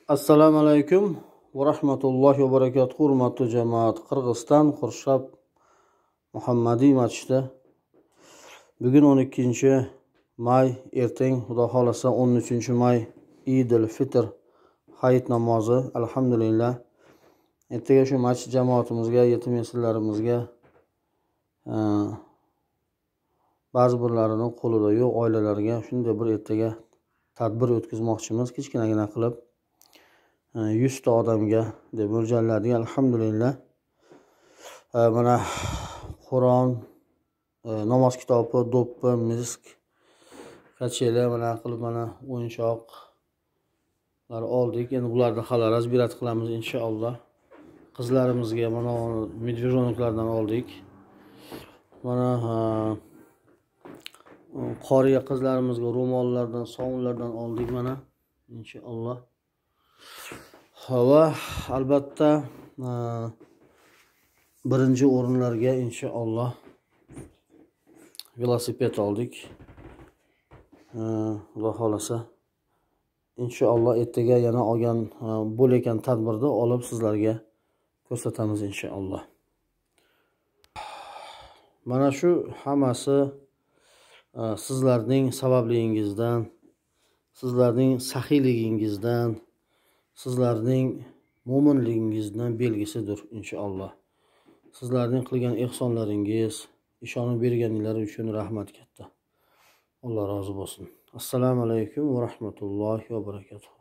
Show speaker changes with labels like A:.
A: Assalomu alaykum va rahmatullohi va barakatuh. Hurmatli jamoat, Qirg'iziston Qurshab Muhammadiy masjidi. Bugun 12-may, ertang Xudo xolasa 13-may Eidul Fitr hayit namozi. Alhamdulillah. Ertaga shu masjid jamoatimizga, yetim yesirlarimizga, ba'zi birlarining qo'lida yo'q oilalarga shunday bir ertaga tadbir o'tkazmoqchimiz. Kichkinagina qilib 100 ta odamga deb mo'ljalladik. Alhamdulillah. Mana Qur'on, namoz kitobi, do'ppi, misk, kachela mana qilib mana o'yinchoqlar oldik. Endi bularni hali razbirat qilamiz inshaalloh. Qizlarimizga mana medvejonoklardan oldik. Mana qoriya qizlarimizga ro'mollardan, sovunlardan oldik mana inshaalloh. Va albatta birinchi o'rinlarga inshaalloh velosiped oldik. Xudo xolasa inshaalloh ertaga yana olgan bo'layotgan tadbirda olib sizlarga ko'rsatamiz inshaalloh. Mana shu hammasi sizlarning sabablingizdan, sizlarning saxiyligingizdan, sizlarning mo'minligingizdan belgisidir inshaalloh. Sizlarning qilgan ehsonlaringiz, ishonib berganinglar uchun rahmat katta. Alloh rozi bo'lsin. Assalomu alaykum va rahmatullohi va barakatuh.